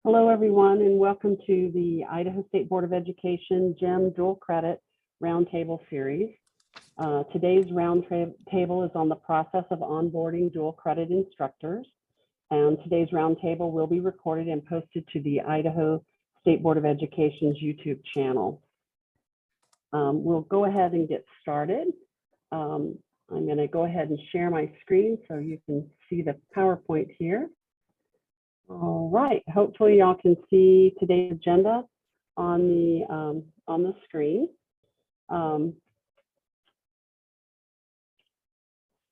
Hello, everyone, and welcome to the Idaho State Board of Education GEM Dual Credit Roundtable Series. Today's roundtable is on the process of onboarding dual credit instructors, and today's roundtable will be recorded and posted to the Idaho State Board of Education's YouTube channel. We'll go ahead and get started. I'm going to go ahead and share my screen so you can see the PowerPoint here. All right, hopefully y'all can see today's agenda on the screen.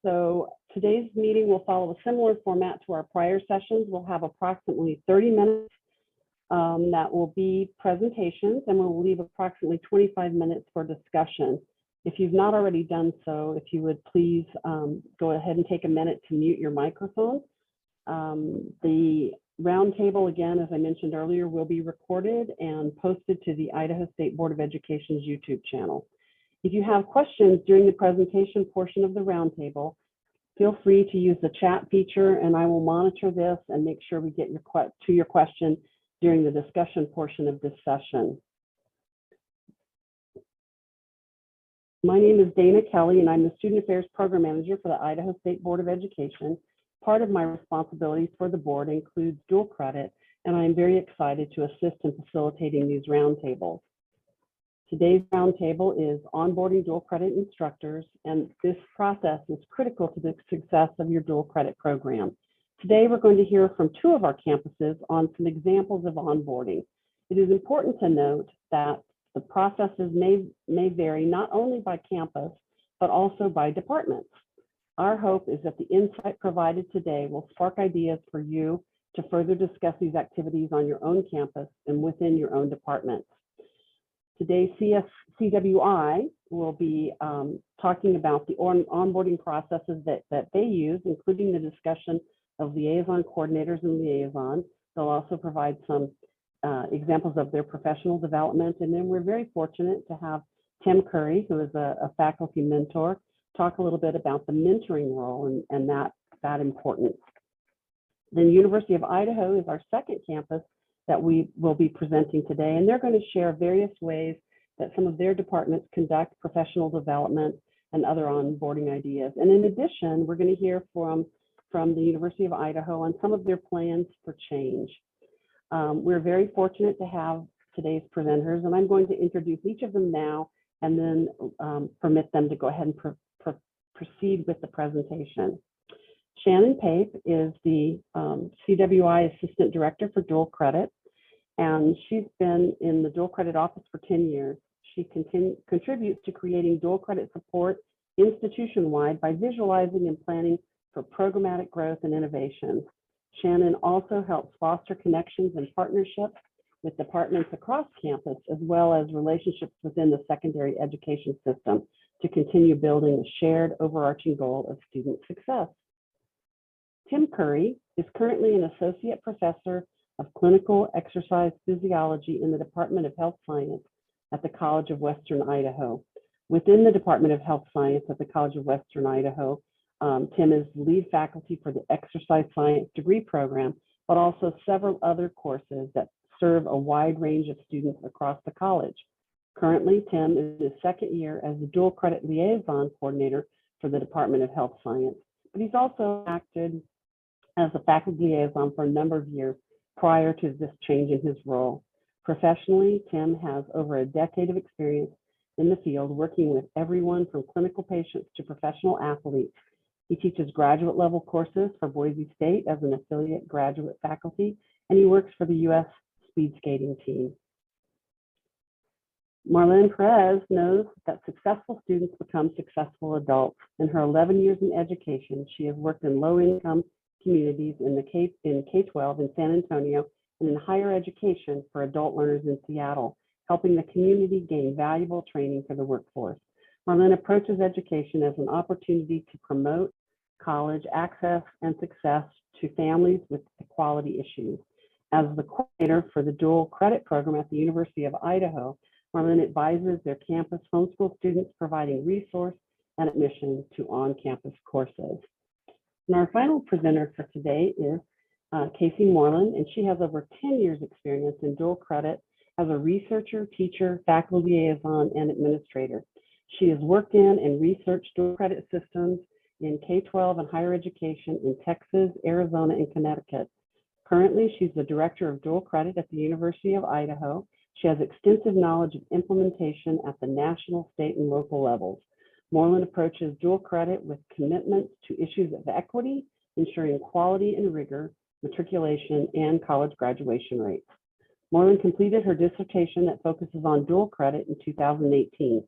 So today's meeting will follow a similar format to our prior sessions. We'll have approximately 30 minutes that will be presentations, and we'll leave approximately 25 minutes for discussion. If you've not already done so, if you would please go ahead and take a minute to mute your microphone. The roundtable, again, as I mentioned earlier, will be recorded and posted to the Idaho State Board of Education's YouTube channel. If you have questions during the presentation portion of the roundtable, feel free to use the chat feature, and I will monitor this and make sure we get to your question during the discussion portion of this session. My name is Dana Kelly, and I'm the Student Affairs Program Manager for the Idaho State Board of Education. Part of my responsibilities for the board includes dual credit, and I am very excited to assist in facilitating these roundtables. Today's roundtable is onboarding dual credit instructors, and this process is critical to the success of your dual credit program. Today, we're going to hear from two of our campuses on some examples of onboarding. It is important to note that the processes may vary not only by campus, but also by departments. Our hope is that the insight provided today will spark ideas for you to further discuss these activities on your own campus and within your own departments. Today's CWI will be talking about the onboarding processes that they use, including the discussion of liaison coordinators and liaisons. They'll also provide some examples of their professional development. And then we're very fortunate to have Tim Curry, who is a faculty mentor, talk a little bit about the mentoring role and that importance. The University of Idaho is our second campus that we will be presenting today, and they're going to share various ways that some of their departments conduct professional development and other onboarding ideas. And in addition, we're going to hear from the University of Idaho on some of their plans for change. We're very fortunate to have today's presenters, and I'm going to introduce each of them now and then permit them to go ahead and proceed with the presentation. Shannon Pape is the CWI Assistant Director for Dual Credit, and she's been in the Dual Credit office for 10 years. She contributes to creating dual credit support institution-wide by visualizing and planning for programmatic growth and innovation. Shannon also helps foster connections and partnerships with departments across campus, as well as relationships within the secondary education system to continue building a shared overarching goal of student success. Tim Curry is currently an associate professor of clinical exercise physiology in the Department of Health Science at the College of Western Idaho. Within the Department of Health Science at the College of Western Idaho, Tim is lead faculty for the exercise science degree program, but also several other courses that serve a wide range of students across the college. Currently, Tim is in his second year as the dual credit liaison coordinator for the Department of Health Science, but he's also acted as a faculty liaison for a number of years prior to this change in his role. Professionally, Tim has over a decade of experience in the field, working with everyone from clinical patients to professional athletes. He teaches graduate level courses for Boise State as an affiliate graduate faculty, and he works for the U.S. speed skating team. Marlene Perez knows that successful students become successful adults. In her 11 years in education, she has worked in low-income communities in K-12 in San Antonio and in higher education for adult learners in Seattle, helping the community gain valuable training for the workforce. Marlene approaches education as an opportunity to promote college access and success to families with equality issues. As the coordinator for the dual credit program at the University of Idaho, Marlene advises their campus homeschool students, providing resource and admission to on-campus courses. And our final presenter for today is Casie Moreland, and she has over 10 years experience in dual credit as a researcher, teacher, faculty liaison, and administrator. She has worked in and researched dual credit systems in K-12 and higher education in Texas, Arizona, and Connecticut. Currently, she's the director of dual credit at the University of Idaho. She has extensive knowledge of implementation at the national, state, and local levels. Moreland approaches dual credit with commitments to issues of equity, ensuring quality and rigor, matriculation, and college graduation rates. Moreland completed her dissertation that focuses on dual credit in 2018.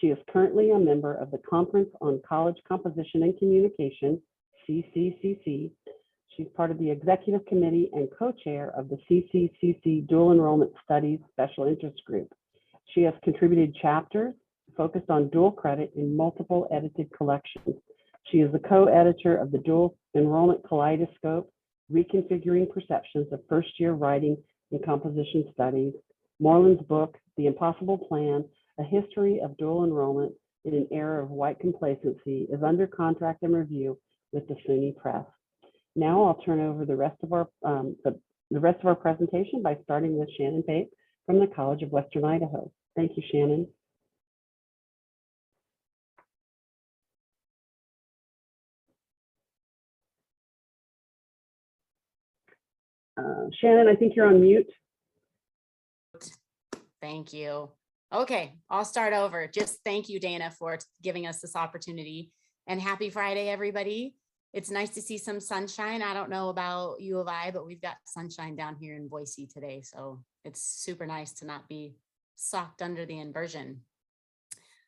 She is currently a member of the Conference on College Composition and Communication, CCCC. She's part of the executive committee and co-chair of the CCCC Dual Enrollment Studies Special Interest Group. She has contributed chapters focused on dual credit in multiple edited collections. She is the co-editor of the Dual Enrollment Kaleidoscope, Reconfiguring Perceptions of First-Year Writing and Composition Studies. Moreland's book, The Impossible Plan, A History of Dual Enrollment in an Era of White Complacency, is under contract and review with the SUNY Press. Now I'll turn over the rest of our presentation by starting with Shannon Pape from the College of Western Idaho. Thank you, Shannon. Shannon, I think you're on mute. Thank you. Okay, I'll start over. Just thank you, Dana, for giving us this opportunity. And happy Friday, everybody. It's nice to see some sunshine. I don't know about U of I, but we've got sunshine down here in Boise today. So it's super nice to not be socked under the inversion.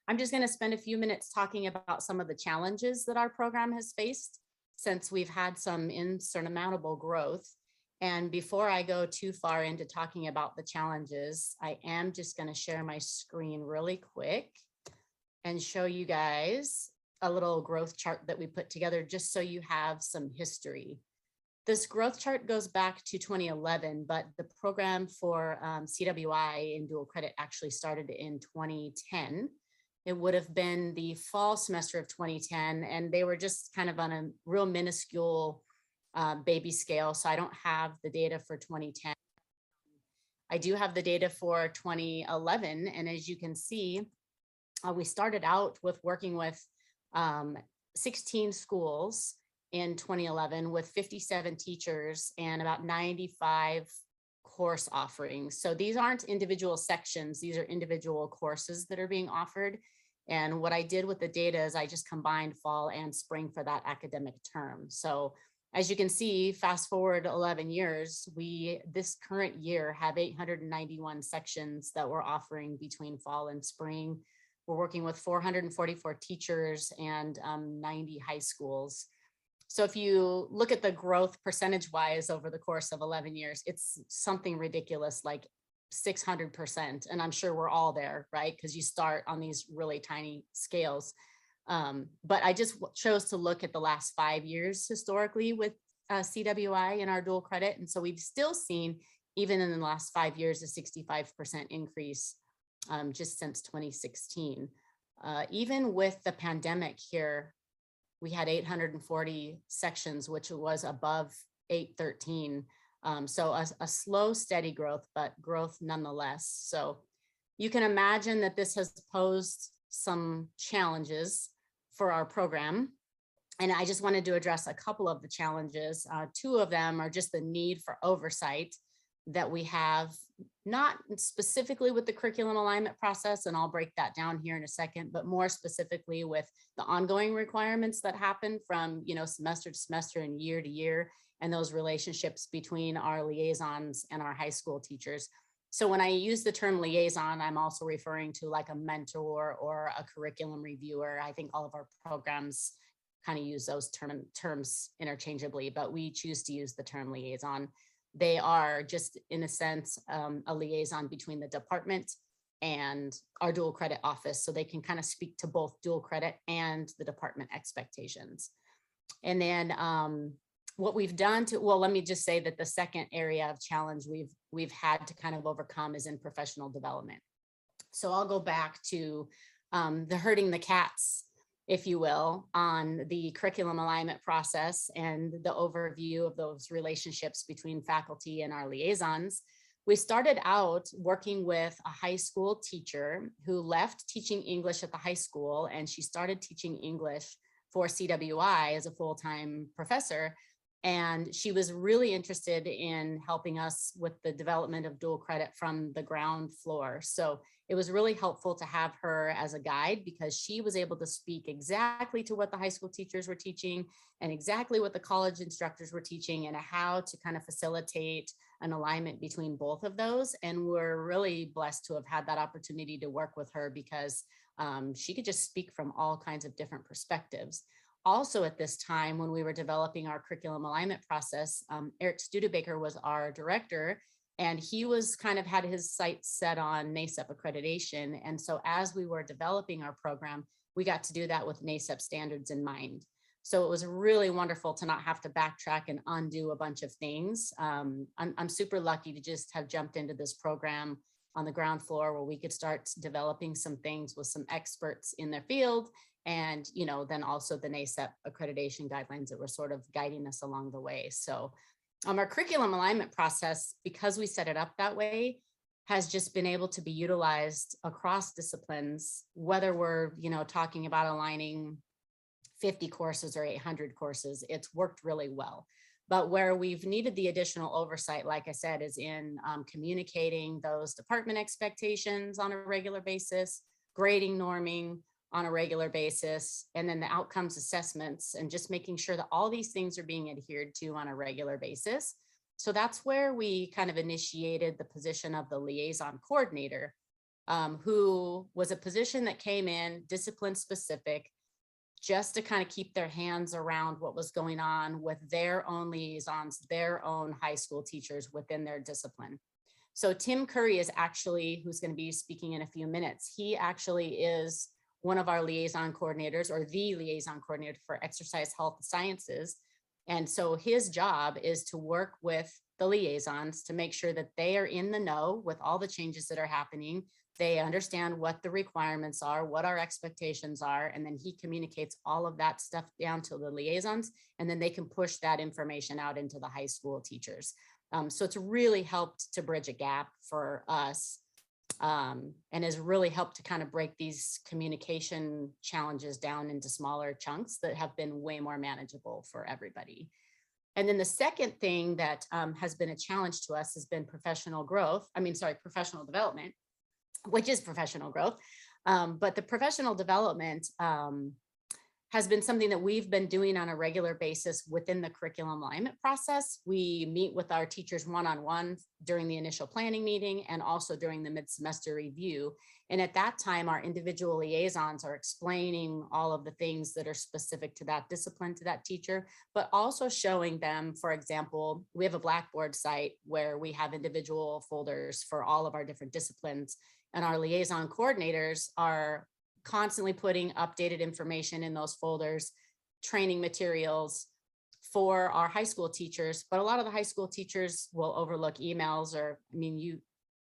I'm just going to spend a few minutes talking about some of the challenges that our program has faced since we've had some insurmountable growth. And before I go too far into talking about the challenges, I am just going to share my screen really quick and show you guys a little growth chart that we put together just so you have some history. This growth chart goes back to 2011, but the program for CWI in dual credit actually started in 2010. It would have been the fall semester of 2010, and they were just kind of on a real minuscule baby scale. So I don't have the data for 2010. I do have the data for 2011. And as you can see, we started out with working with 16 schools in 2011 with 57 teachers and about 95 course offerings. So these aren't individual sections. These are individual courses that are being offered. And what I did with the data is I just combined fall and spring for that academic term. So as you can see, fast forward 11 years, we this current year have 891 sections that we're offering between fall and spring. We're working with 444 teachers and 90 high schools. So if you look at the growth percentage-wise over the course of 11 years, it's something ridiculous like 600%. And I'm sure we're all there, right? Because you start on these really tiny scales. But I just chose to look at the last 5 years historically with CWI in our dual credit. And so we've still seen, even in the last 5 years, a 65% increase just since 2016. Even with the pandemic here, we had 840 sections, which was above 813. So a slow, steady growth, but growth nonetheless. So you can imagine that this has posed some challenges for our program. And I just wanted to address a couple of the challenges. Two of them are just the need for oversight that we have, not specifically with the curriculum alignment process, and I'll break that down here in a second, but more specifically with the ongoing requirements that happen from, semester to semester and year to year, and those relationships between our liaisons and our high school teachers. So when I use the term liaison, I'm also referring to like a mentor or a curriculum reviewer. I think all of our programs kind of use those terms interchangeably, but we choose to use the term liaison. They are just, in a sense, a liaison between the department and our dual credit office, so they can kind of speak to both dual credit and the department expectations. And then what we've done let me just say that the second area of challenge we've had to kind of overcome is in professional development. So I'll go back to the herding the cats if you will, on the curriculum alignment process and the overview of those relationships between faculty and our liaisons. We started out working with a high school teacher who left teaching English at the high school, and she started teaching English for CWI as a full-time professor. And she was really interested in helping us with the development of dual credit from the ground floor. So it was really helpful to have her as a guide, because she was able to speak exactly to what the high school teachers were teaching and exactly what the college instructors were teaching, and how to kind of facilitate an alignment between both of those. And we're really blessed to have had that opportunity to work with her, because she could just speak from all kinds of different perspectives. Also at this time, when we were developing our curriculum alignment process, Eric Studebaker was our director, and he was kind of had his sights set on NACEP accreditation. And so as we were developing our program, we got to do that with NACEP standards in mind. So it was really wonderful to not have to backtrack and undo a bunch of things. I'm super lucky to just have jumped into this program on the ground floor, where we could start developing some things with some experts in their field. And, then also the NACEP accreditation guidelines that were sort of guiding us along the way. So our curriculum alignment process, because we set it up that way, has just been able to be utilized across disciplines, whether we're, talking about aligning 50 courses or 800 courses. It's worked really well. But where we've needed the additional oversight, like I said, is in communicating those department expectations on a regular basis, grading, norming on a regular basis, and then the outcomes assessments, and just making sure that all these things are being adhered to on a regular basis. So that's where we kind of initiated the position of the liaison coordinator, who was a position that came in discipline specific, just to kind of keep their hands around what was going on with their own liaisons, their own high school teachers within their discipline. So Tim Curry is actually, who's going to be speaking in a few minutes, he actually is one of our liaison coordinators, or the liaison coordinator for exercise health sciences. And so his job is to work with the liaisons to make sure that they are in the know with all the changes that are happening. They understand what the requirements are, what our expectations are, and then he communicates all of that stuff down to the liaisons, and then they can push that information out into the high school teachers. So it's really helped to bridge a gap for us, and has really helped to kind of break these communication challenges down into smaller chunks that have been way more manageable for everybody. And then the second thing that has been a challenge to us has been professional development, which is professional growth. But the professional development has been something that we've been doing on a regular basis within the curriculum alignment process. We meet with our teachers one-on-one during the initial planning meeting, and also during the mid-semester review. And at that time, our individual liaisons are explaining all of the things that are specific to that discipline, to that teacher, but also showing them, for example, we have a Blackboard site where we have individual folders for all of our different disciplines, and our liaison coordinators are constantly putting updated information in those folders, training materials for our high school teachers. But a lot of the high school teachers will overlook emails, or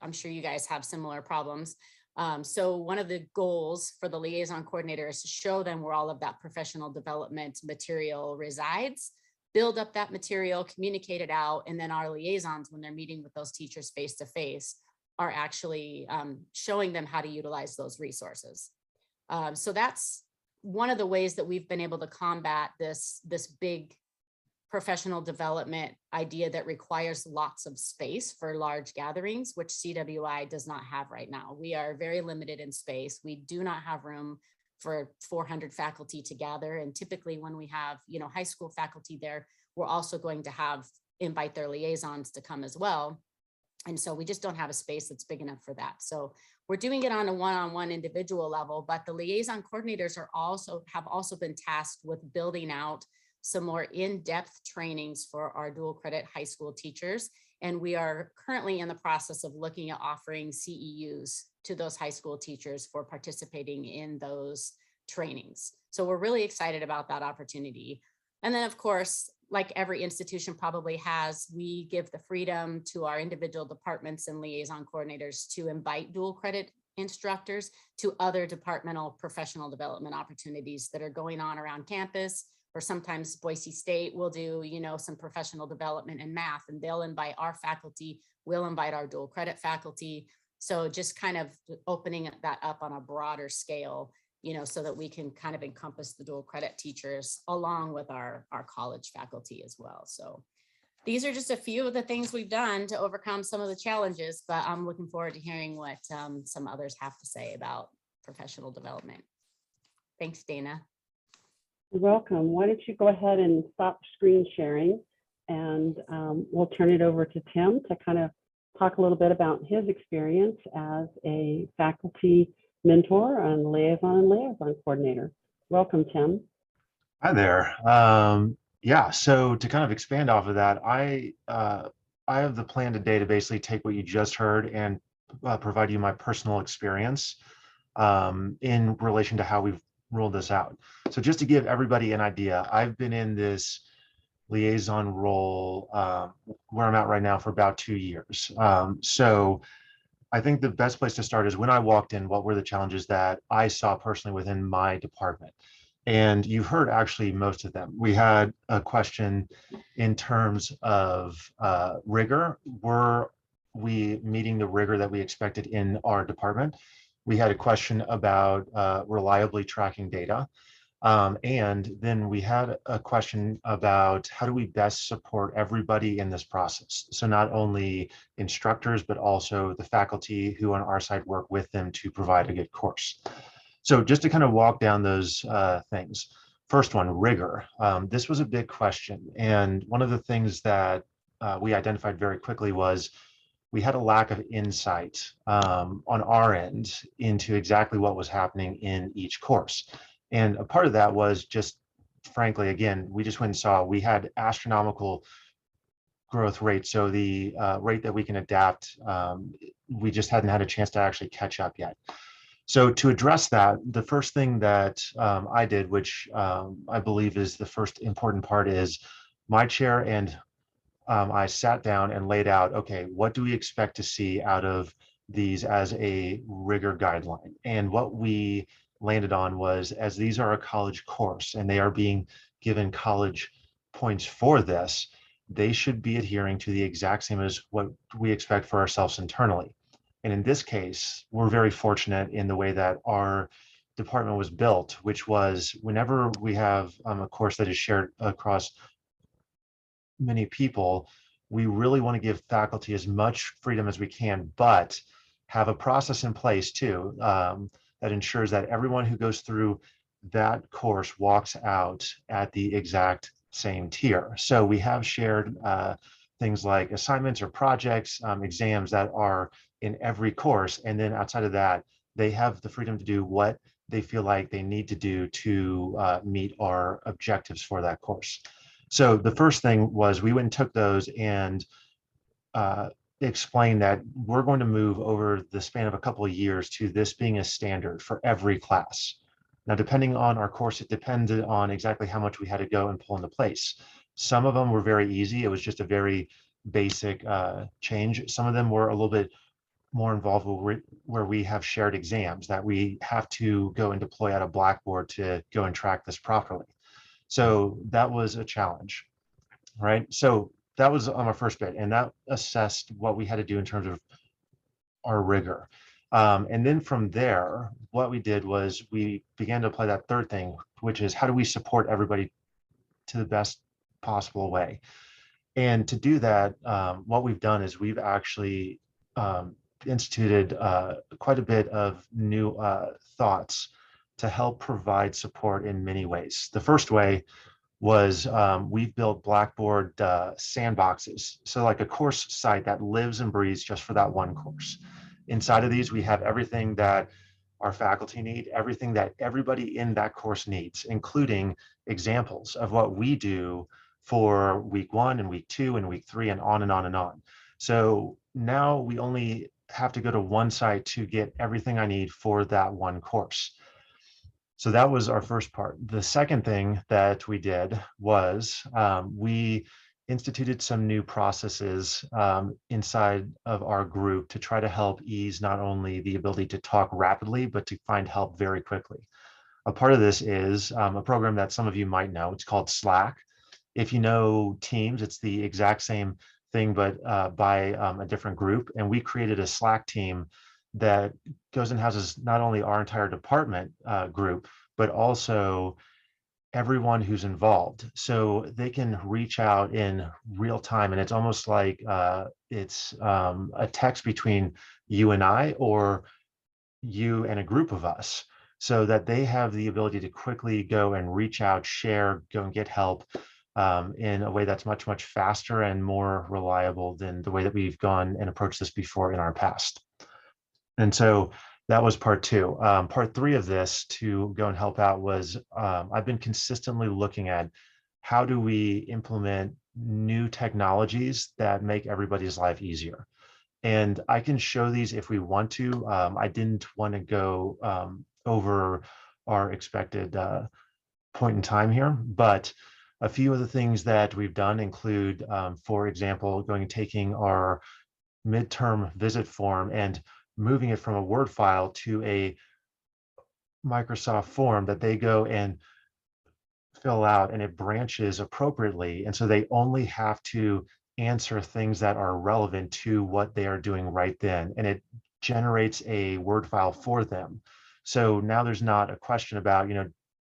I'm sure you guys have similar problems. So one of the goals for the liaison coordinator is to show them where all of that professional development material resides, build up that material, communicate it out, and then our liaisons, when they're meeting with those teachers face to face, are actually showing them how to utilize those resources. So that's one of the ways that we've been able to combat this big professional development idea that requires lots of space for large gatherings, which CWI does not have right now. We are very limited in space. We do not have room for 400 faculty to gather. And typically when we have, high school faculty there, we're also going to invite their liaisons to come as well. And so we just don't have a space that's big enough for that. So we're doing it on a one-on-one individual level, but the liaison coordinators have also been tasked with building out some more in-depth trainings for our dual credit high school teachers. And we are currently in the process of looking at offering CEUs to those high school teachers for participating in those trainings. So we're really excited about that opportunity. And then of course, like every institution probably has, we give the freedom to our individual departments and liaison coordinators to invite dual credit instructors to other departmental professional development opportunities that are going on around campus, or sometimes Boise State will do, some professional development in math, and they'll invite our faculty, we'll invite our dual credit faculty. So just kind of opening that up on a broader scale, so that we can kind of encompass the dual credit teachers along with our college faculty as well. So these are just a few of the things we've done to overcome some of the challenges, but I'm looking forward to hearing what some others have to say about professional development. Thanks, Dana. You're welcome. Why don't you go ahead and stop screen sharing, and we'll turn it over to Tim to kind of talk a little bit about his experience as a faculty mentor and liaison coordinator. Welcome, Tim. Hi there. Yeah, so to kind of expand off of that, I have the plan today to basically take what you just heard and provide you my personal experience in relation to how we've rolled this out. So just to give everybody an idea, I've been in this liaison role where I'm at right now for about 2 years. So I think the best place to start is when I walked in, what were the challenges that I saw personally within my department? And you heard actually most of them. We had a question in terms of rigor. Were we meeting the rigor that we expected in our department? We had a question about reliably tracking data. And then we had a question about how do we best support everybody in this process? So not only instructors, but also the faculty who on our side work with them to provide a good course. So just to kind of walk down those things. First one, rigor. This was a big question. And one of the things that we identified very quickly was we had a lack of insight on our end into exactly what was happening in each course. And a part of that was just, frankly, again, we just went and saw we had astronomical growth rate. So the rate that we can adapt, we just hadn't had a chance to actually catch up yet. So to address that, the first thing that I did, which I believe is the first important part, is my chair and I sat down and laid out, okay, what do we expect to see out of these as a rigor guideline? And what we landed on was, as these are a college course and they are being given college points for this, they should be adhering to the exact same as what we expect for ourselves internally. And in this case, we're very fortunate in the way that our department was built, which was whenever we have a course that is shared across many people, we really want to give faculty as much freedom as we can, but have a process in place too that ensures that everyone who goes through that course walks out at the exact same tier. So we have shared things like assignments or projects, exams that are in every course. And then outside of that, they have the freedom to do what they feel like they need to do to meet our objectives for that course. So the first thing was we went and took those and explained that we're going to move over the span of a couple of years to this being a standard for every class. Now, depending on our course, it depended on exactly how much we had to go and pull into place. Some of them were very easy. It was just a very basic change. Some of them were a little bit more involved where we have shared exams that we have to go and deploy at a Blackboard to go and track this properly. So that was a challenge, right? So that was on our first bit, and that assessed what we had to do in terms of our rigor. And then from there, what we did was we began to apply that third thing, which is how do we support everybody to the best possible way? And to do that, what we've done is we've actually instituted quite a bit of new thoughts to help provide support in many ways. The first way was we've built Blackboard sandboxes. So like a course site that lives and breathes just for that one course. Inside of these, we have everything that our faculty need, everything that everybody in that course needs, including examples of what we do for week 1 and week 2 and week 3 and on and on and on. So now we only have to go to one site to get everything I need for that one course. So that was our first part. The second thing that we did was we instituted some new processes inside of our group to try to help ease not only the ability to talk rapidly, but to find help very quickly. A part of this is a program that some of you might know. It's called Slack. If you know Teams, it's the exact same thing, but by a different group. And we created a Slack team that goes and houses not only our entire department group, but also everyone who's involved. So they can reach out in real time. And it's almost like it's a text between you and I, or you and a group of us, so that they have the ability to quickly go and reach out, share, go and get help in a way that's much, much faster and more reliable than the way that we've gone and approached this before in our past. And so that was part two. Part three of this to go and help out was I've been consistently looking at how do we implement new technologies that make everybody's life easier. And I can show these if we want to. I didn't want to go over our expected point in time here, but a few of the things that we've done include, for example, going and taking our midterm visit form and moving it from a Word file to a Microsoft form that they go and fill out, and it branches appropriately. And so they only have to answer things that are relevant to what they are doing right then. And it generates a Word file for them. So now there's not a question about,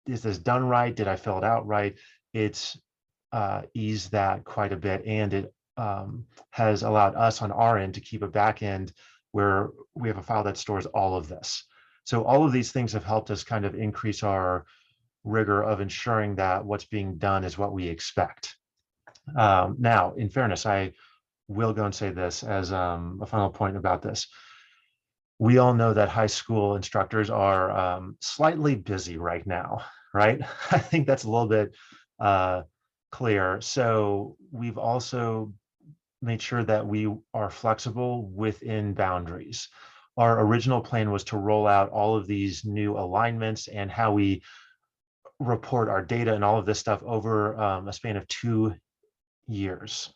is this done right? Did I fill it out right? It's eased that quite a bit. And it has allowed us on our end to keep a back end where we have a file that stores all of this. So all of these things have helped us kind of increase our rigor of ensuring that what's being done is what we expect. Now, in fairness, I will go and say this as a final point about this. We all know that high school instructors are slightly busy right now, right? I think that's a little bit clear. So we've also made sure that we are flexible within boundaries. Our original plan was to roll out all of these new alignments and how we report our data and all of this stuff over a span of 2 years.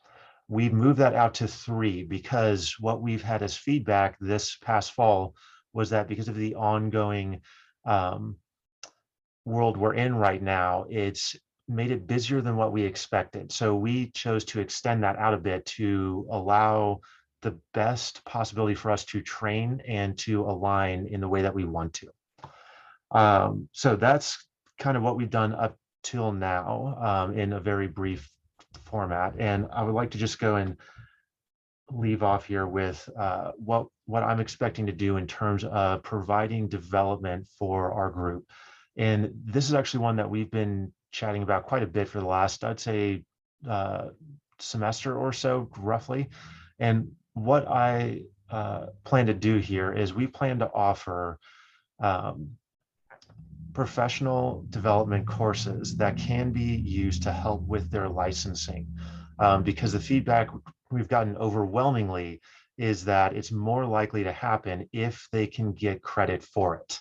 We've moved that out to 3 because what we've had as feedback this past fall was that because of the ongoing world we're in right now, it's made it busier than what we expected. So we chose to extend that out a bit to allow the best possibility for us to train and to align in the way that we want to. So that's kind of what we've done up till now in a very brief format. And I would like to just go and leave off here with what I'm expecting to do in terms of providing development for our group. And this is actually one that we've been chatting about quite a bit for the last, I'd say, semester or so, roughly. And what I plan to do here is we plan to offer professional development courses that can be used to help with their licensing. Because the feedback we've gotten overwhelmingly is that it's more likely to happen if they can get credit for it.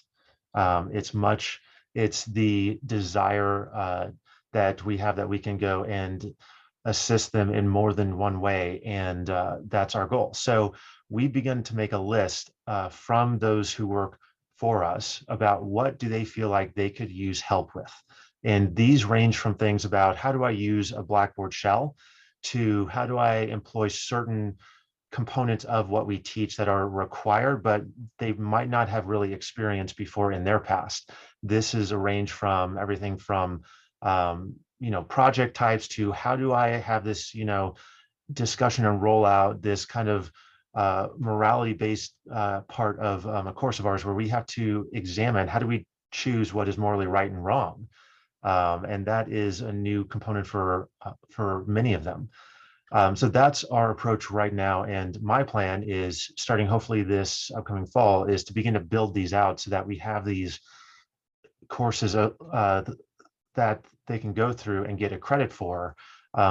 It's the desire that we have that we can go and assist them in more than one way, and that's our goal. So we begin to make a list from those who work for us about what do they feel like they could use help with. And these range from things about how do I use a Blackboard shell to how do I employ certain components of what we teach that are required, but they might not have really experienced before in their past. This is a range from everything from project types to how do I have this discussion and roll out this kind of morality-based part of a course of ours where we have to examine how do we choose what is morally right and wrong, and that is a new component for many of them. So that's our approach right now, and my plan is starting hopefully this upcoming fall is to begin to build these out so that we have these courses that they can go through and get a credit for,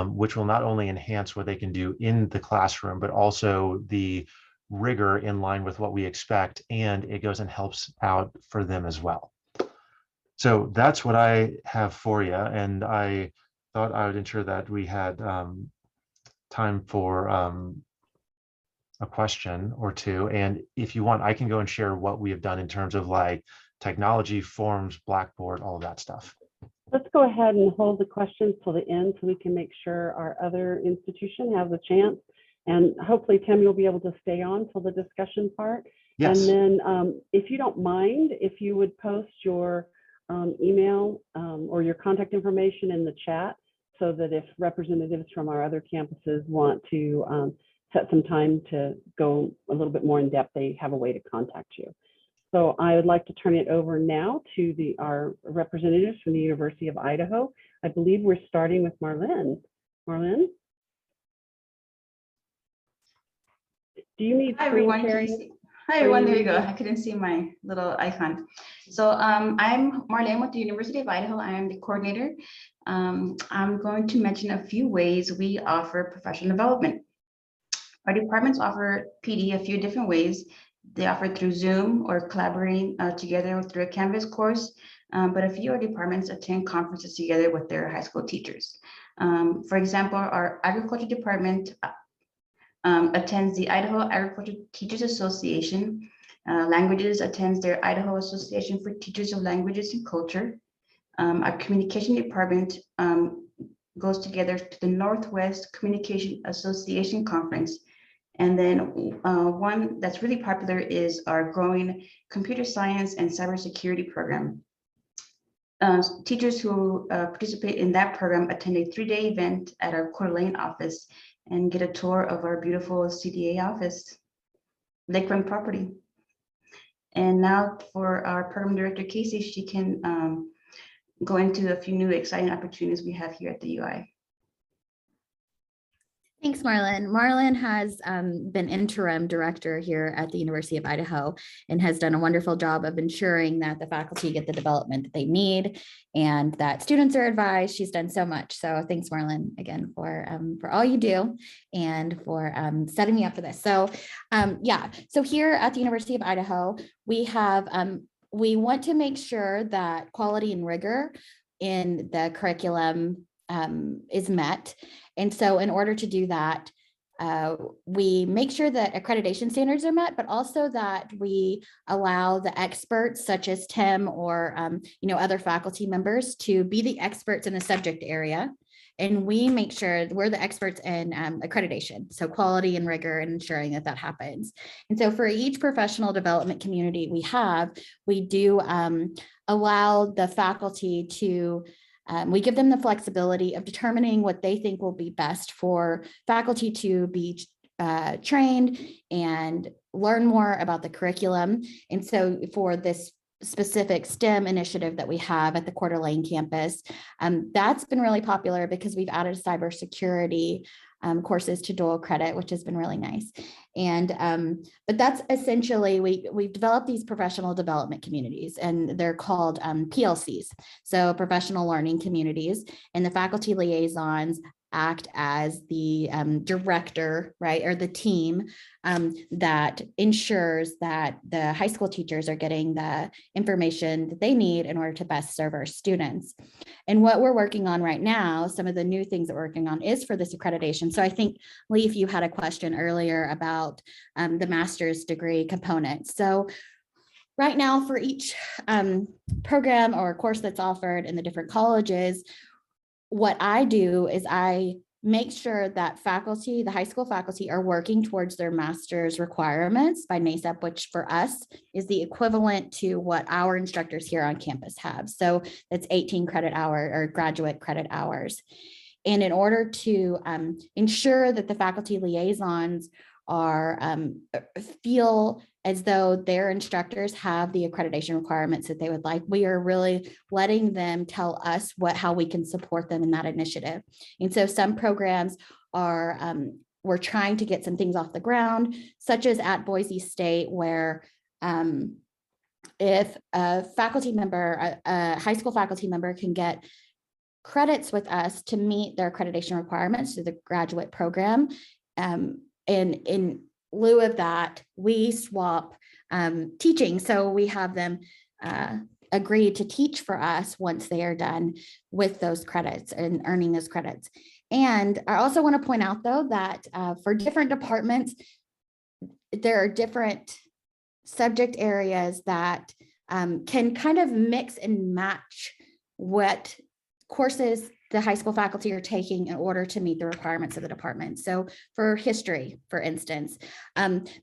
which will not only enhance what they can do in the classroom, but also the rigor in line with what we expect, and it goes and helps out for them as well. So that's what I have for you, and I thought I would ensure that we had time for a question or two. And if you want, I can go and share what we have done in terms of like technology, forms, Blackboard, all of that stuff. Let's go ahead and hold the questions till the end so we can make sure our other institution has a chance. And hopefully, Tim, you'll be able to stay on till the discussion part. Yes. And then if you don't mind, if you would post your email or your contact information in the chat so that if representatives from our other campuses want to set some time to go a little bit more in depth, they have a way to contact you. So I would like to turn it over now to our representatives from the University of Idaho. I believe we're starting with Marlene. Marlene? Do you need screen sharing? Hi everyone, there you go. I couldn't see my little icon. So I'm Marlene with the University of Idaho. I am the coordinator. I'm going to mention a few ways we offer professional development. Our departments offer PD a few different ways. They offer through Zoom or collaborating together through a Canvas course, but a few of our departments attend conferences together with their high school teachers. For example, our agriculture department attends the Idaho Agriculture Teachers Association. Languages attends their Idaho Association for Teachers of Languages and Culture. Our communication department goes together to the Northwest Communication Association Conference. And then one that's really popular is our growing computer science and cybersecurity program. Teachers who participate in that program attend a 3-day event at our Coeur d'Alene office and get a tour of our beautiful CDA office, lakefront property. And now for our program director, Casie, she can go into a few new exciting opportunities we have here at the UI. Thanks, Marlene. Marlene has been interim director here at the University of Idaho and has done a wonderful job of ensuring that the faculty get the development that they need and that students are advised. She's done so much. So thanks, Marlene, again, for all you do and for setting me up for this. So yeah, so here at the University of Idaho, we have, we want to make sure that quality and rigor in the curriculum is met. And so in order to do that, we make sure that accreditation standards are met, but also that we allow the experts such as Tim or other faculty members to be the experts in the subject area. And we make sure we're the experts in accreditation, so quality and rigor and ensuring that that happens. And so for each professional development community we do allow the faculty to we give them the flexibility of determining what they think will be best for faculty to be trained and learn more about the curriculum. And so for this specific STEM initiative that we have at the Coeur d'Alene campus, that's been really popular because we've added cybersecurity courses to dual credit, which has been really nice. And but that's essentially, we've developed these professional development communities, and they're called PLCs, so professional learning communities, and the faculty liaisons act as the director, right, or the team that ensures that the high school teachers are getting the information that they need in order to best serve our students. And what we're working on right now, some of the new things that we're working on is for this accreditation. So I think, Leif, you had a question earlier about the master's degree component. So right now for each program or course that's offered in the different colleges, what I do is I make sure that faculty, the high school faculty, are working towards their master's requirements by NACEP, which for us is the equivalent to what our instructors here on campus have. So that's 18 credit hour or graduate credit hours. And in order to ensure that the faculty liaisons are feel as though their instructors have the accreditation requirements that they would like, we are really letting them tell us how we can support them in that initiative. And so some programs are, we're trying to get some things off the ground, such as at Boise State, where if a faculty member, a high school faculty member can get credits with us to meet their accreditation requirements through the graduate program, in lieu of that, we swap teaching. So we have them agree to teach for us once they are done with those credits and earning those credits. And I also want to point out, though, that for different departments, there are different subject areas that can kind of mix and match what courses the high school faculty are taking in order to meet the requirements of the department. So for history, for instance,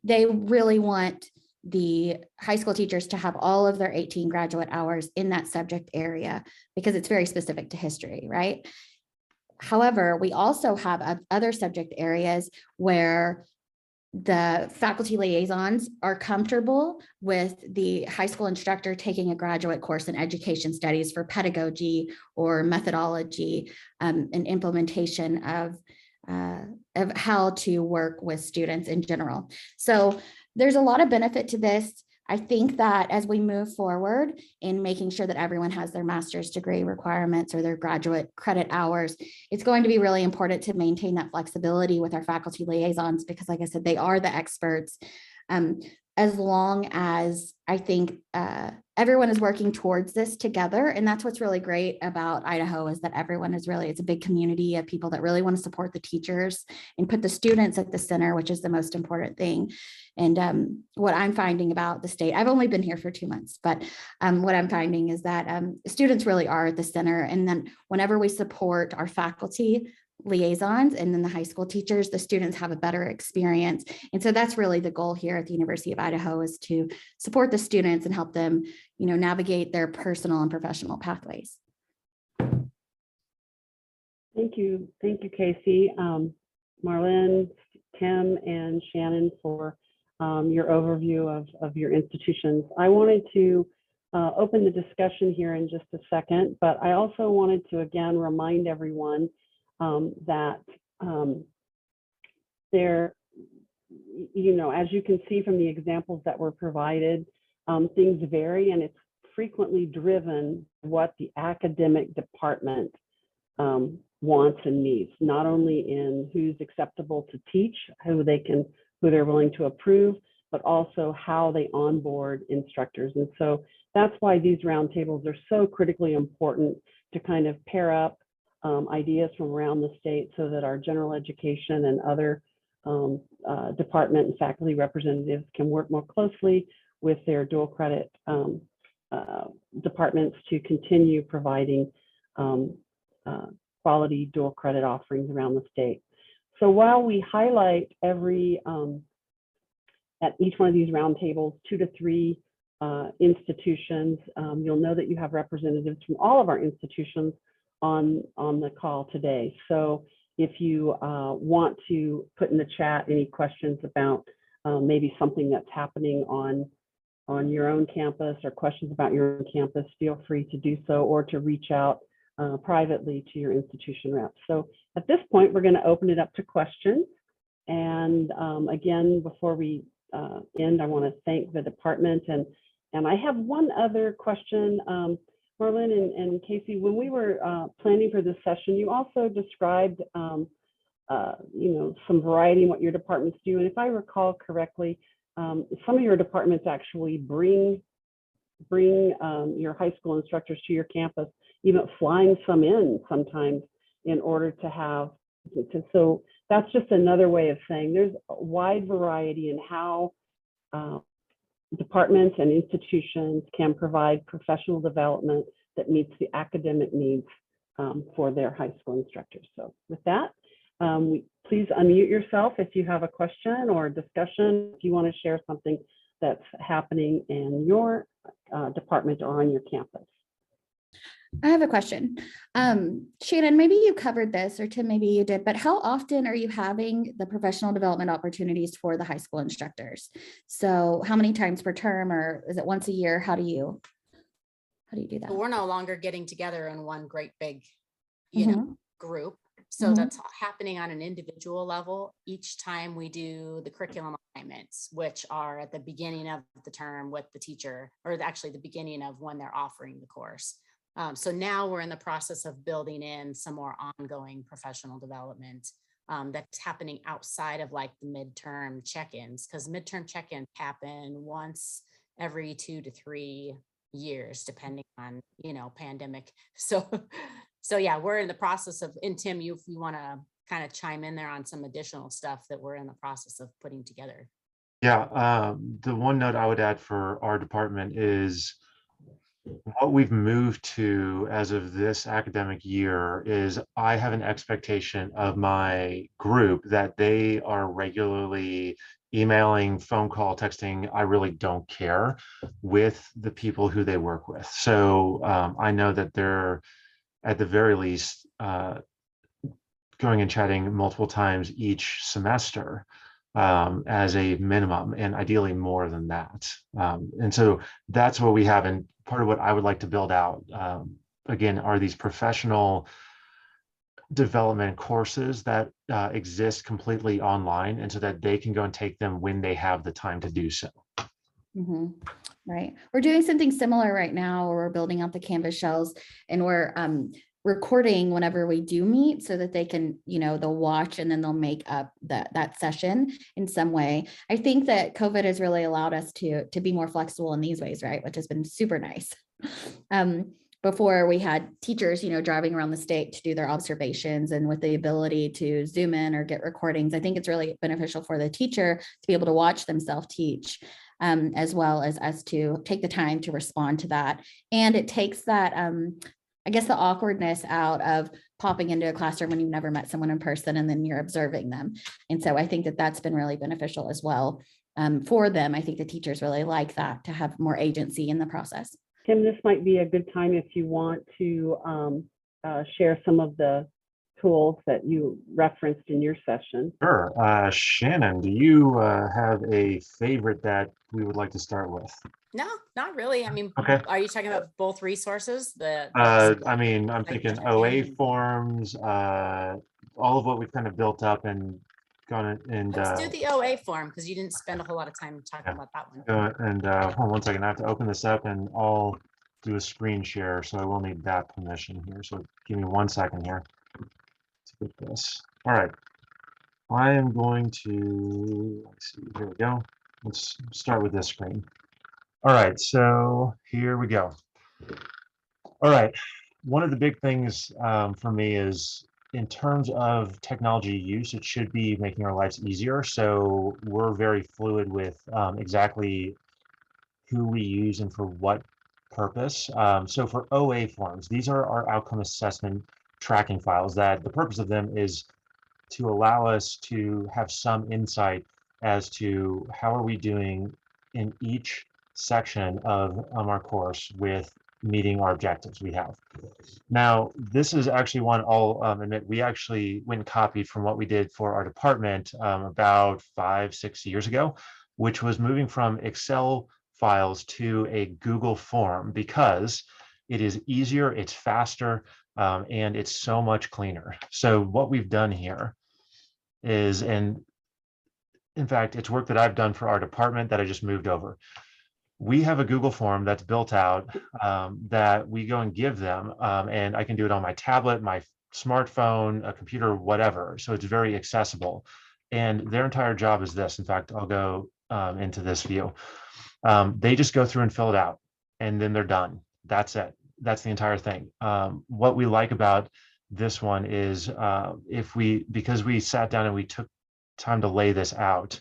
they really want the high school teachers to have all of their 18 graduate hours in that subject area because it's very specific to history, right? However, we also have other subject areas where the faculty liaisons are comfortable with the high school instructor taking a graduate course in education studies for pedagogy or methodology and implementation of how to work with students in general. So there's a lot of benefit to this. I think that as we move forward in making sure that everyone has their master's degree requirements or their graduate credit hours, it's going to be really important to maintain that flexibility with our faculty liaisons, because like I said, they are the experts. As long as I think everyone is working towards this together. And that's what's really great about Idaho, is that everyone is really, it's a big community of people that really want to support the teachers and put the students at the center, which is the most important thing. And what I'm finding about the state, I've only been here for 2 months, but what I'm finding is that students really are at the center. And then whenever we support our faculty liaisons and then the high school teachers, the students have a better experience. And so that's really the goal here at the University of Idaho, is to support the students and help them, you know, navigate their personal and professional pathways. Thank you, Casie, Marlene, Tim, and Shannon for your overview of your institutions. I wanted to open the discussion here in just a second, but I also wanted to again remind everyone that there, you know, as you can see from the examples that were provided, things vary, and it's frequently driven what the academic department wants and needs, not only in who's acceptable to teach, who they're willing to approve, but also how they onboard instructors. And so that's why these roundtables are so critically important, to kind of pair up ideas from around the state so that our general education and other department and faculty representatives can work more closely with their dual credit departments to continue providing quality dual credit offerings around the state. So while we highlight at each one of these roundtables, 2 to 3 institutions, you'll know that you have representatives from all of our institutions on the call today. So if you want to put in the chat any questions about maybe something that's happening on your own campus, or questions about your own campus, feel free to do so, or to reach out privately to your institution rep. So at this point, we're going to open it up to questions. And again, before we end, I want to thank the department. And I have one other question. Marlene and Casie, when we were planning for this session, you also described you know, some variety in what your departments do. And if I recall correctly, some of your departments actually bring your high school instructors to your campus, even flying some in sometimes in order to have. So that's just another way of saying there's a wide variety in how departments and institutions can provide professional development that meets the academic needs for their high school instructors. So with that, please unmute yourself if you have a question or a discussion, if you want to share something that's happening in your department or on your campus. I have a question. Shannon, maybe you covered this, or Tim, maybe you did, but how often are you having the professional development opportunities for the high school instructors? So how many times per term, or is it once a year? How do you do that? We're no longer getting together in one great big, you know, group. So that's happening on an individual level each time we do the curriculum alignments, which are at the beginning of the term with the teacher, or actually the beginning of when they're offering the course. So now we're in the process of building in some more ongoing professional development that's happening outside of like the midterm check-ins, because midterm check-ins happen once every 2 to 3 years, depending on, you know, pandemic. So So yeah, we're in the process of, and Tim, if you want to kind of chime in there on some additional stuff that we're in the process of putting together. Yeah, the one note I would add for our department is what we've moved to as of this academic year is I have an expectation of my group that they are regularly emailing, phone call, texting, I really don't care, with the people who they work with. So I know that they're at the very least going and chatting multiple times each semester as a minimum, and ideally more than that. And so that's what we have. And part of what I would like to build out, again, are these professional development courses that exist completely online, and so that they can go and take them when they have the time to do so. Mhm. Right. We're doing something similar right now, where we're building out the Canvas shells, and we're recording whenever we do meet, so that they can, they'll watch and then they'll make up that session in some way. I think that COVID has really allowed us to be more flexible in these ways, right? Which has been super nice. Before we had teachers, driving around the state to do their observations, and with the ability to Zoom in or get recordings, I think it's really beneficial for the teacher to be able to watch themselves teach, as well as us to take the time to respond to that. And it takes that, I guess, the awkwardness out of popping into a classroom when you've never met someone in person and then you're observing them. And so I think that that's been really beneficial as well for them. I think the teachers really like that, to have more agency in the process. Tim, this might be a good time if you want to share some of the tools that you referenced in your session. Sure. Shannon, do you have a favorite that we would like to start with? No, not really. I mean, Okay. are you talking about both resources? I mean, I'm thinking check OA in. forms, all of what we've kind of built up and gone and Let's do the OA form, because you didn't spend a whole lot of time talking Yeah. about that one. hold on one second. I have to open this up and I'll do a screen share, so I will need that permission here. So give me 1 second here to get this. All right. I am going to, let's see, here we go. Let's start with this screen. All right, so here we go. All right, one of the big things for me is, in terms of technology use, it should be making our lives easier. So we're very fluid with exactly who we use and for what purpose. So for OA forms, these are our outcome assessment tracking files that the purpose of them is to allow us to have some insight as to how are we doing in each section of our course with meeting our objectives we have. Now, this is actually one I'll admit, we actually went and copied from what we did for our department about 5-6 years ago, which was moving from Excel files to a Google form, because it is easier, it's faster, and it's so much cleaner. So what we've done here is, and in fact, it's work that I've done for our department that I just moved over. We have a Google form that's built out that we go and give them, and I can do it on my tablet, my smartphone, a computer, whatever. So it's very accessible. And their entire job is this. In fact, I'll go into this view. They just go through and fill it out, and then they're done. That's it. That's the entire thing. What we like about this one is because we sat down and we took time to lay this out,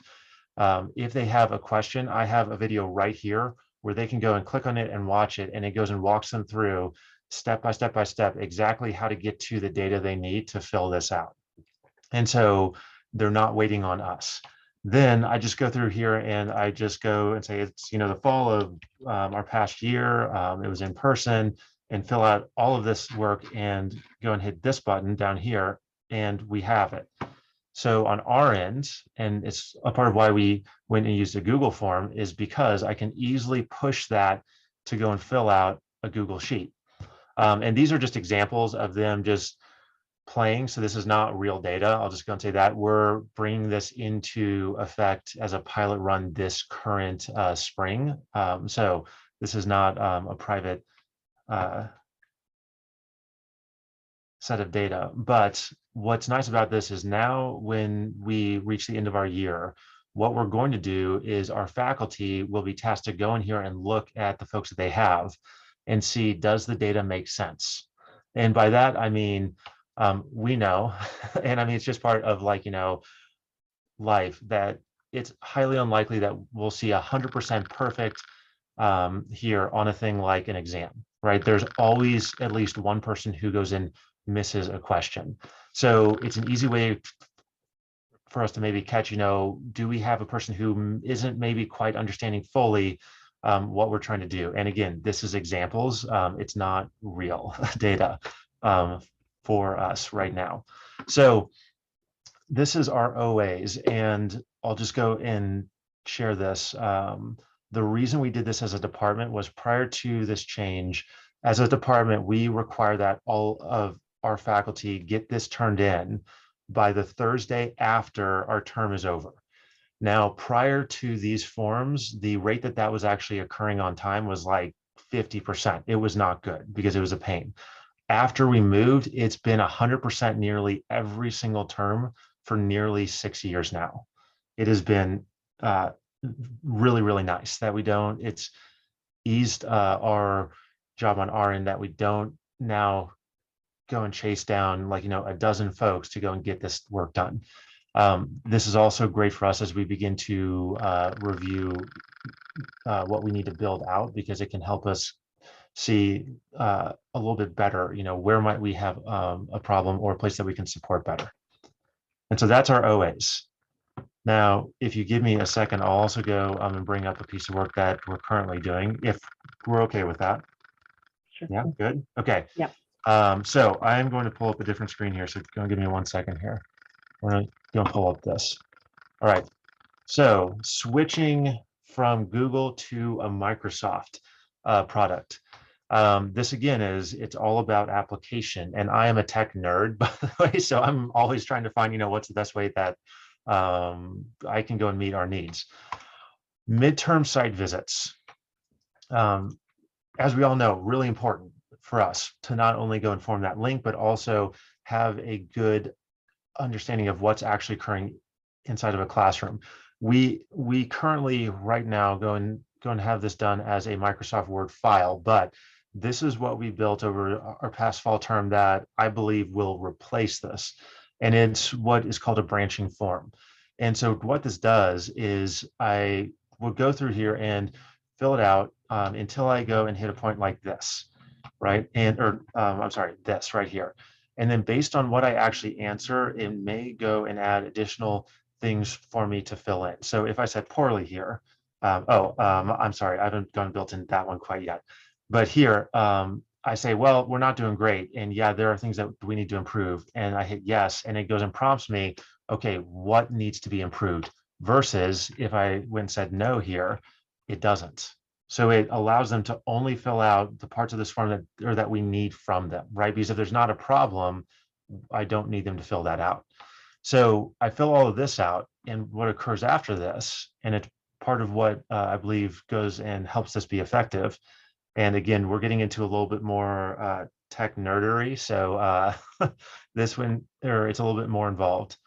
if they have a question, I have a video right here where they can go and click on it and watch it, and it goes and walks them through step by step by step exactly how to get to the data they need to fill this out. And so they're not waiting on us. Then I just go through here and I just go and say, it's, the fall of our past year, it was in person, and fill out all of this work and go and hit this button down here, and we have it. So on our end, and it's a part of why we went and used a Google form, is because I can easily push that to go and fill out a Google sheet. And these are just examples of them just playing. So this is not real data. I'll just go and say that we're bringing this into effect as a pilot run this current spring. So this is not a private set of data. But what's nice about this is now when we reach the end of our year, what we're going to do is our faculty will be tasked to go in here and look at the folks that they have and see, does the data make sense? And by that, I mean, we know, and I mean, it's just part of like, life, that it's highly unlikely that we'll see 100% perfect here on a thing like an exam, right? There's always at least one person who goes and misses a question. So it's an easy way for us to maybe catch, do we have a person who isn't maybe quite understanding fully what we're trying to do? And again, this is examples. It's not real data for us right now. So this is our OAs, and I'll just go and share this. The reason we did this as a department was prior to this change, as a department, we require that all of our faculty get this turned in by the Thursday after our term is over. Now, prior to these forms, the rate that was actually occurring on time was like 50%. It was not good because it was a pain. After we moved, it's been 100% nearly every single term for nearly 6 years now. It has been really, really nice that it's eased our job on our end, that we don't now go and chase down like, a dozen folks to go and get this work done. This is also great for us as we begin to review what we need to build out, because it can help us see a little bit better, where might we have a problem or a place that we can support better. And so that's our OAs. Now, if you give me a second, I'll also go and bring up a piece of work that we're currently doing, if we're okay with that. Sure. Yeah, good. Okay. Yeah. So I'm going to pull up a different screen here. So go and give me 1 second here. We're going to pull up this. All right. So switching from Google to a Microsoft product. This again it's all about application, and I am a tech nerd, by the way, so I'm always trying to find what's the best way that I can go and meet our needs. Midterm site visits, as we all know, really important for us to not only go and form that link, but also have a good understanding of what's actually occurring inside of a classroom. We currently right now go and have this done as a Microsoft Word file, but this is what we built over our past fall term that I believe will replace this. And it's what is called a branching form. And so what this does is I will go through here and fill it out until I go and hit a point like this, right? I'm sorry, this right here. And then based on what I actually answer, it may go and add additional things for me to fill in. So if I said poorly here, I'm sorry, I haven't gone built in that one quite yet. But here, I say, well, we're not doing great. And yeah, there are things that we need to improve. And I hit yes, and it goes and prompts me, okay, what needs to be improved? Versus if I went and said no here, it doesn't. So it allows them to only fill out the parts of this form that we need from them, right? Because if there's not a problem, I don't need them to fill that out. So I fill all of this out, and what occurs after this, and it's part of what I believe goes and helps this be effective. And again, we're getting into a little bit more tech nerdery, so this one, or it's a little bit more involved,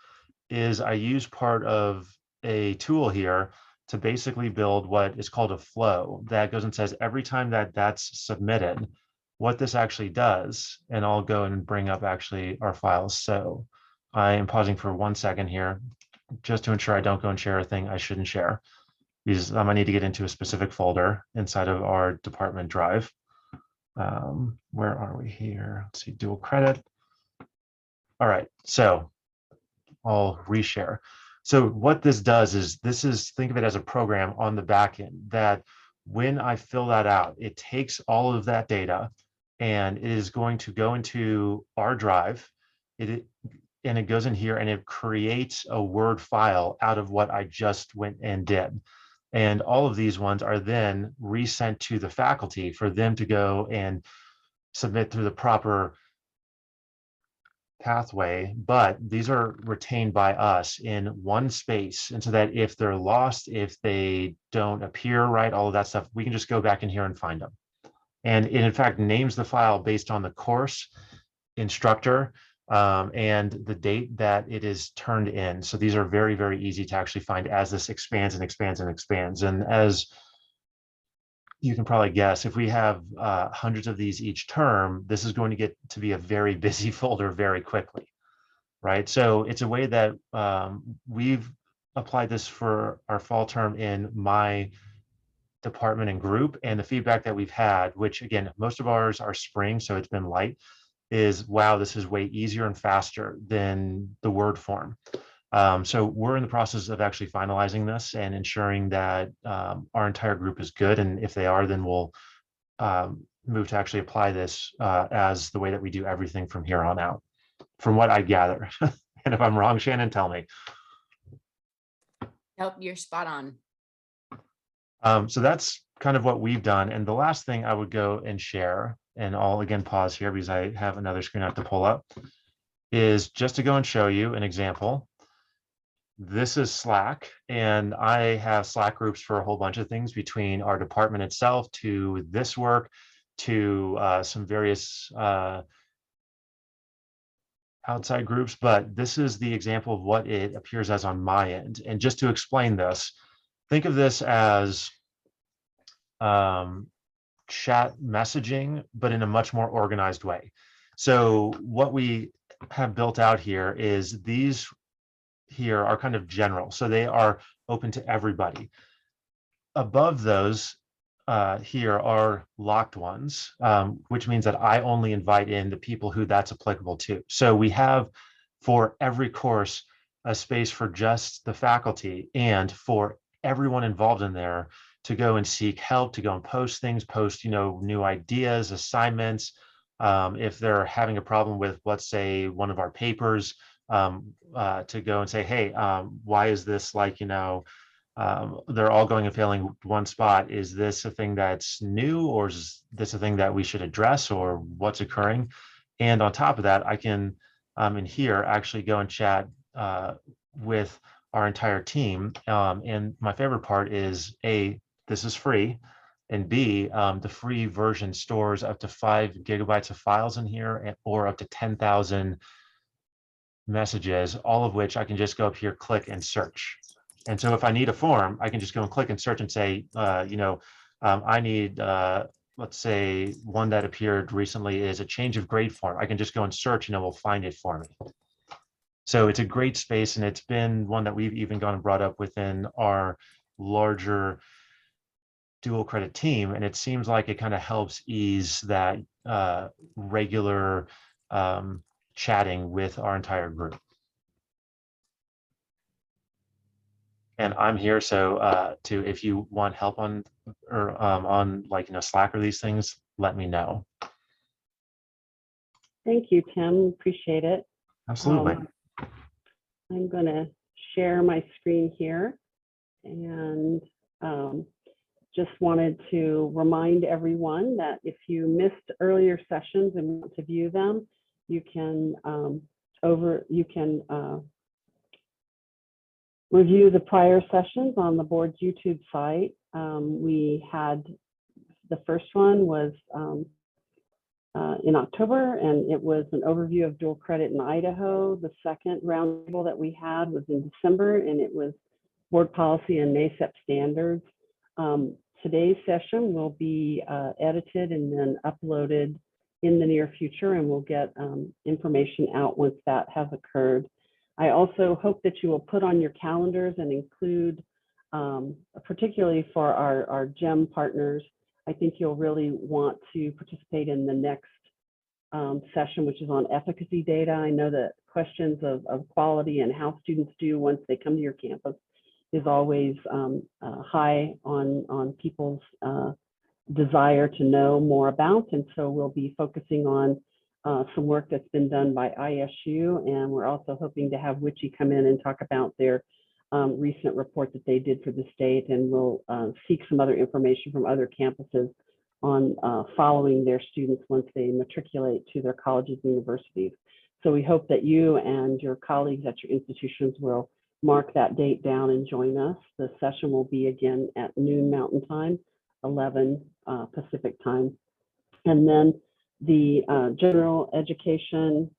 is I use part of a tool here to basically build what is called a flow that goes and says every time that that's submitted, what this actually does. And I'll go and bring up actually our files. So I am pausing for 1 second here just to ensure I don't go and share a thing I shouldn't share, because I need to get into a specific folder inside of our department drive. Where are we here? Let's see, dual credit. All right, so I'll reshare. So what this does is think of it as a program on the back end that when I fill that out, it takes all of that data and it is going to go into our drive. And it goes in here and it creates a Word file out of what I just went and did. And all of these ones are then resent to the faculty for them to go and submit through the proper pathway, but these are retained by us in one space. And so that if they're lost, if they don't appear right, all of that stuff, we can just go back in here and find them. And it in fact names the file based on the course, instructor, and the date that it is turned in. So these are very, very easy to actually find as this expands and expands and expands. And as you can probably guess, if we have hundreds of these each term, this is going to get to be a very busy folder very quickly, right? So it's a way that we've applied this for our fall term in my department and group, and the feedback that we've had, which again, most of ours are spring, so it's been light, is wow, this is way easier and faster than the Word form. So we're in the process of actually finalizing this and ensuring that our entire group is good. And if they are, then we'll move to actually apply this as the way that we do everything from here on out, from what I gather. And if I'm wrong, Shannon, tell me. Nope, you're spot on. So that's kind of what we've done. And the last thing I would go and share, and I'll again pause here because I have another screen I have to pull up, is just to go and show you an example. This is Slack, and I have Slack groups for a whole bunch of things, between our department itself to this work to some various outside groups. But this is the example of what it appears as on my end. And just to explain this, think of this as chat messaging, but in a much more organized way. So what we have built out here is these here are kind of general. So they are open to everybody. Above those here are locked ones, which means that I only invite in the people who that's applicable to. So we have for every course a space for just the faculty and for everyone involved in there to go and seek help, to go and post things, post, new ideas, assignments. If they're having a problem with, let's say, one of our papers, to go and say, hey, why is this like, they're all going and failing one spot. Is this a thing that's new, or is this a thing that we should address, or what's occurring? And on top of that, I can in here actually go and chat with our entire team. And my favorite part is A, this is free, and B, the free version stores up to 5 gigabytes of files in here, or up to 10,000 messages, all of which I can just go up here, click and search. And so if I need a form, I can just go and click and search and say, I need, let's say one that appeared recently is a change of grade form. I can just go and search and it will find it for me. So it's a great space, and it's been one that we've even gone and brought up within our larger dual credit team. And it seems like it kind of helps ease that regular chatting with our entire group. And I'm here, so if you want help on Slack or these things, let me know. Thank you, Tim. Appreciate it. Absolutely. I'm going to share my screen here, and just wanted to remind everyone that if you missed earlier sessions and want to view them, you can review the prior sessions on the board's YouTube site. We had the first one was in October, and it was an overview of dual credit in Idaho. The second roundtable that we had was in December, and it was board policy and NACEP standards. Today's session will be edited and then uploaded in the near future, and we'll get information out once that has occurred. I also hope that you will put on your calendars and include, particularly for our GEM partners, I think you'll really want to participate in the next session, which is on efficacy data. I know that questions of quality and how students do once they come to your campus is always high on people's desire to know more about. And so we'll be focusing on some work that's been done by ISU, and we're also hoping to have WICHE come in and talk about their recent report that they did for the state, and we'll seek some other information from other campuses on following their students once they matriculate to their colleges and universities. So we hope that you and your colleagues at your institutions will mark that date down and join us. The session will be again at noon Mountain Time, 11 Pacific Time. And then the General Education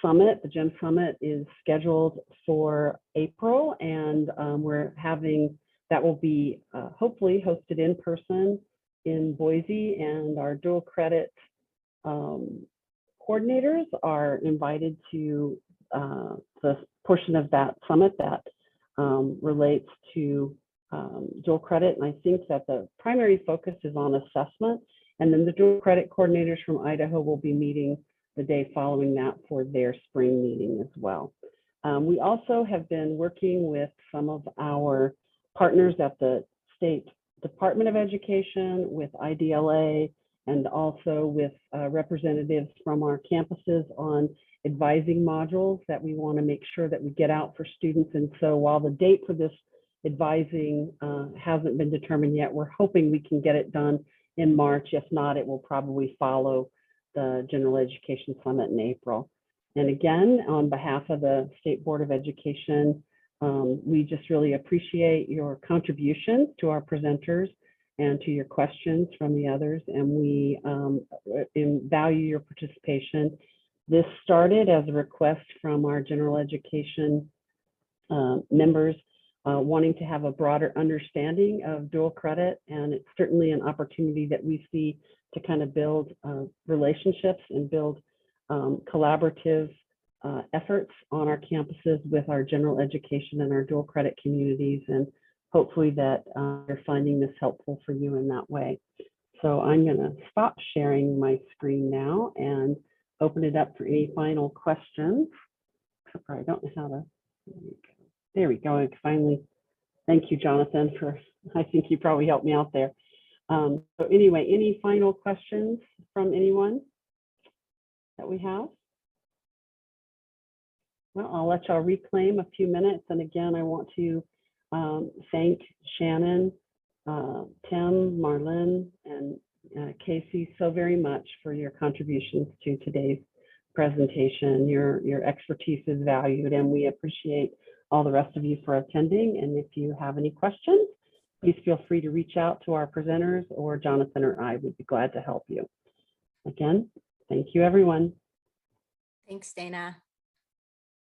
Summit, the GEM Summit, is scheduled for April, and we're having, that will be hopefully hosted in person in Boise, and our dual credit coordinators are invited to the portion of that summit that relates to dual credit. And I think that the primary focus is on assessment. And then the dual credit coordinators from Idaho will be meeting the day following that for their spring meeting as well. We also have been working with some of our partners at the State Department of Education, with IDLA, and also with representatives from our campuses on advising modules that we want to make sure that we get out for students. And so while the date for this advising hasn't been determined yet, we're hoping we can get it done in March. If not, it will probably follow the General Education Summit in April. And again, on behalf of the State Board of Education, we just really appreciate your contributions to our presenters and to your questions from the others, and we value your participation. This started as a request from our general education members wanting to have a broader understanding of dual credit, and it's certainly an opportunity that we see to kind of build relationships and build collaborative efforts on our campuses with our general education and our dual credit communities, and hopefully that you're finding this helpful for you in that way. So I'm going to stop sharing my screen now and open it up for any final questions. I don't know how to, there we go. Finally, thank you, Jonathan, for, I think you probably helped me out there. So anyway, any final questions from anyone that we have? Well, I'll let y'all reclaim a few minutes. And again, I want to thank Shannon, Tim, Marlene, and Casie so very much for your contributions to today's presentation. Your expertise is valued, and we appreciate all the rest of you for attending. And if you have any questions, please feel free to reach out to our presenters, or Jonathan or I would be glad to help you. Again, thank you, everyone. Thanks, Dana.